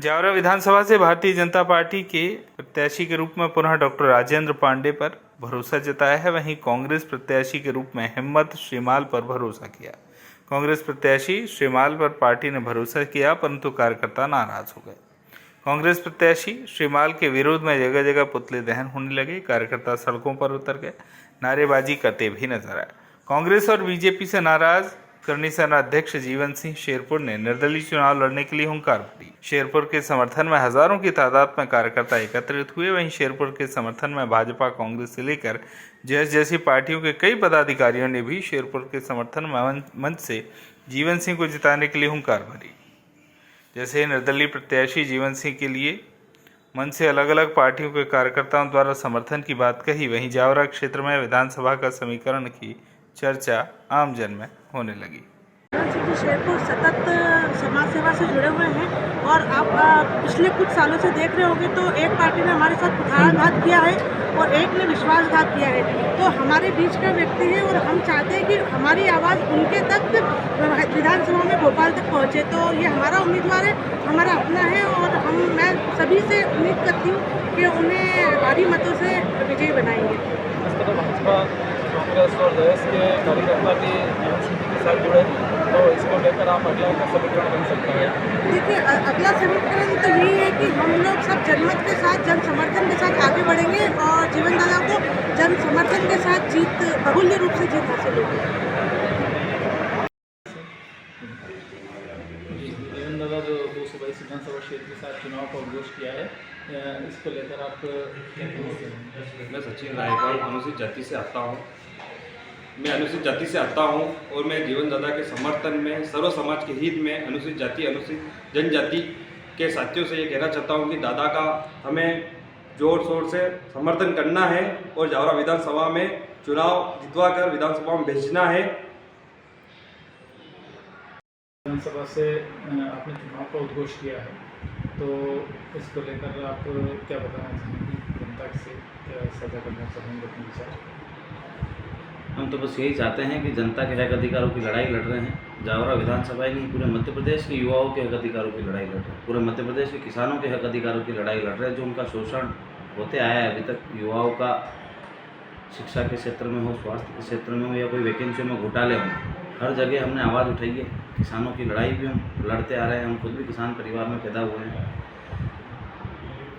जावरा विधानसभा से भारतीय जनता पार्टी के प्रत्याशी के रूप में पुनः डॉक्टर राजेंद्र पांडे पर भरोसा जताया है। वहीं कांग्रेस प्रत्याशी के रूप में हिम्मत श्रीमाल पर भरोसा किया। कांग्रेस प्रत्याशी श्रीमाल पर पार्टी ने भरोसा किया, परंतु कार्यकर्ता नाराज हो गए। कांग्रेस प्रत्याशी श्रीमाल के विरोध में जगह जगह पुतले दहन होने लगे। कार्यकर्ता सड़कों पर उतर गए, नारेबाजी करते भी नजर आए। कांग्रेस और बीजेपी से नाराज करनी सेना अध्यक्ष जीवन सिंह शेरपुर ने निर्दलीय चुनाव लड़ने के लिए हुंकार भरी। शेरपुर के समर्थन में हजारों की तादाद में कार्यकर्ता एकत्रित हुए। वहीं शेरपुर के समर्थन में भाजपा, कांग्रेस से लेकर जैस जैसी पार्टियों के कई पदाधिकारियों ने भी शेरपुर के समर्थन में मंच से जीवन सिंह को जिताने के लिए हुंकार भरी। जैसे निर्दलीय प्रत्याशी जीवन सिंह के लिए मंच से अलग अलग पार्टियों के कार्यकर्ताओं द्वारा समर्थन की बात कही, वहीं जावरा क्षेत्र में विधानसभा का समीकरण की चर्चा आमजन में होने लगी। शेरपुर सतत समाज सेवा से जुड़े हुए हैं और आप पिछले कुछ सालों से देख रहे होंगे तो एक पार्टी ने हमारे साथ कुठाराघात किया है और एक ने विश्वासघात किया है। तो हमारे बीच का व्यक्ति है और हम चाहते हैं कि हमारी आवाज़ उनके तक विधानसभा में भोपाल तक पहुँचे। तो ये हमारा उम्मीदवार है, हमारा अपना है और मैं सभी से उम्मीद करती हूँ कि उन्हें भारी मतों से विजयी बनाएंगे। कांग्रेस और देश के कार्यकर्ता भी के साथ जुड़े, तो इसको लेकर आप अगला समीकरण बन सकते हैं। देखिए, अगला समीकरण तो यही है कि हम लोग सब जनमत के साथ, जन समर्थन के साथ आगे बढ़ेंगे और जीवन दादा को जन समर्थन के साथ जीत, बहुल्य रूप से जीत हासिल होगी। जीवन दादा जो 222 विधानसभा क्षेत्र के साथ चुनाव का उद्घोष किया है, इसको लेकर आप क्या कहते हैं? मैं सचिन रायपाल अनुसूचित जाति से आता हूँ। और मैं जीवन दादा के समर्थन में, सर्व समाज के हित में, अनुसूचित जाति, अनुसूचित जनजाति के साथियों से ये कहना चाहता हूँ कि दादा का हमें जोर शोर से समर्थन करना है और जावरा विधानसभा में चुनाव जितवा कर विधानसभा में भेजना है। विधानसभा से आपने चुनाव का उद्घोष किया है, तो इसको लेकर आप क्या बताना चाहेंगे? जनता से क्या साझा करना चाहेंगे अपने विचार? हम तो बस यही चाहते हैं कि जनता के हक अधिकारों की लड़ाई लड़ रहे हैं। जावरा विधानसभा ही नहीं, पूरे मध्य प्रदेश के युवाओं के हक अधिकारों की लड़ाई लड़ रहे हैं। पूरे मध्य प्रदेश के किसानों के हक अधिकारों की लड़ाई लड़ रहे हैं। जो उनका शोषण होते आया है अभी तक, युवाओं का शिक्षा के क्षेत्र में हो, स्वास्थ्य के क्षेत्र में हो या कोई वैकेंसियों में घोटाले हों, हर जगह हमने आवाज़ उठाई है। किसानों की लड़ाई भी हम लड़ते आ रहे हैं। हम खुद भी किसान परिवार में पैदा हुए हैं।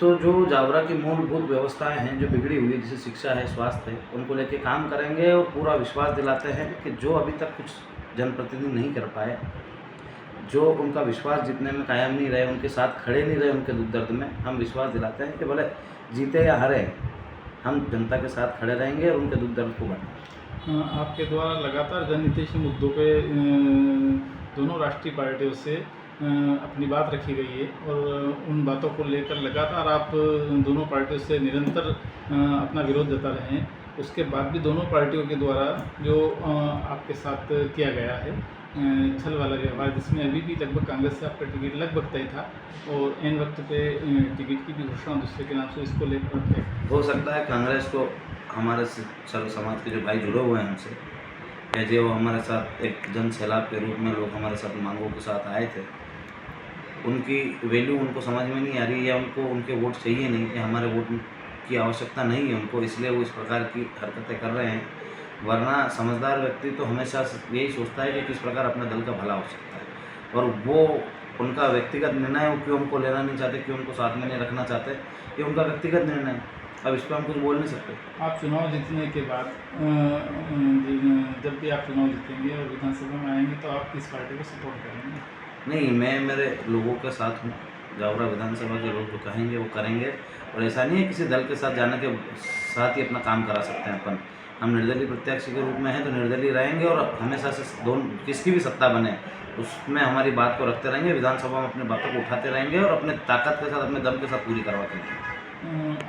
तो जो जावरा की मूलभूत व्यवस्थाएं हैं जो बिगड़ी हुई, जैसे शिक्षा है, स्वास्थ्य है, उनको लेके काम करेंगे और पूरा विश्वास दिलाते हैं कि जो अभी तक कुछ जनप्रतिनिधि नहीं कर पाए, जो उनका विश्वास जीतने में कायम नहीं रहे, उनके साथ खड़े नहीं रहे उनके दुख दर्द में, हम विश्वास दिलाते हैं कि भले जीते या हारे, हम जनता के साथ खड़े रहेंगे और उनके दुख दर्द को बढ़ाएंगे। आपके द्वारा लगातार जनहितैषी मुद्दों पे दोनों राष्ट्रीय पार्टियों से अपनी बात रखी गई है और उन बातों को लेकर लगातार आप दोनों पार्टियों से निरंतर अपना विरोध जता रहे हैं। उसके बाद भी दोनों पार्टियों के द्वारा जो आपके साथ किया गया है छल वाला व्यवहार, जिसमें अभी भी लगभग कांग्रेस से आपका टिकट लगभग तय था और एन वक्त पे टिकट की भी घोषणा दूसरे के नाम से, इसको लेकर हो सकता है कांग्रेस को हमारे सर्व समाज के जो भाई जुड़े हुए हैं हमसे, या जो हमारे साथ एक जन सैलाब के रूप में लोग हमारे साथ मांगों के साथ आए थे, उनकी वैल्यू उनको समझ में नहीं आ रही या उनको उनके वोट चाहिए नहीं, कि हमारे वोट की आवश्यकता नहीं है उनको, इसलिए वो इस प्रकार की हरकतें कर रहे हैं। वरना समझदार व्यक्ति तो हमेशा यही सोचता है कि किस प्रकार अपने दल का भला हो सकता है, और वो उनका व्यक्तिगत निर्णय है। क्यों हमको लेना नहीं चाहते, क्यों उनको साथ में नहीं रखना चाहते, ये उनका व्यक्तिगत निर्णय है। अब इस पर हम कुछ बोल नहीं सकते। आप चुनाव जीतने के बाद जब भी आप चुनाव जीतेंगे और विधानसभा में आएंगे तो आप किस पार्टी को सपोर्ट करेंगे? नहीं, मैं मेरे लोगों के साथ हूँ। जावरा विधानसभा के लोग जो कहेंगे वो करेंगे, और ऐसा नहीं है किसी दल के साथ जाने के साथ ही अपना काम करा सकते हैं अपन। हम निर्दलीय प्रत्याशी के रूप में हैं तो निर्दलीय रहेंगे और हमेशा से दोनों किसकी भी सत्ता बने उसमें हमारी बात को रखते रहेंगे। विधानसभा में अपनी बातों को उठाते रहेंगे और अपने ताकत के साथ, अपने दम के साथ पूरी करवाते रहेंगे।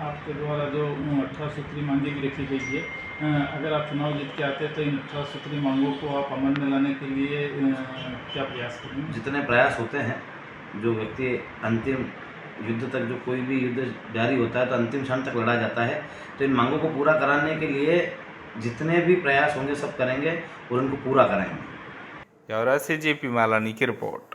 आपके द्वारा जो 18 सूत्री मांगे भी रखी गई है, अगर आप चुनाव जीत के आते हैं तो इन 18 सूत्री मांगों को आप अमल में लाने के लिए क्या प्रयास करेंगे? जितने प्रयास होते हैं, जो व्यक्ति अंतिम युद्ध तक, जो कोई भी युद्ध जारी होता है तो अंतिम क्षण तक लड़ा जाता है, तो इन मांगों को पूरा कराने के लिए जितने भी प्रयास होंगे सब करेंगे और उनको पूरा कराएंगे। जावरा से जेपी मालानी की रिपोर्ट।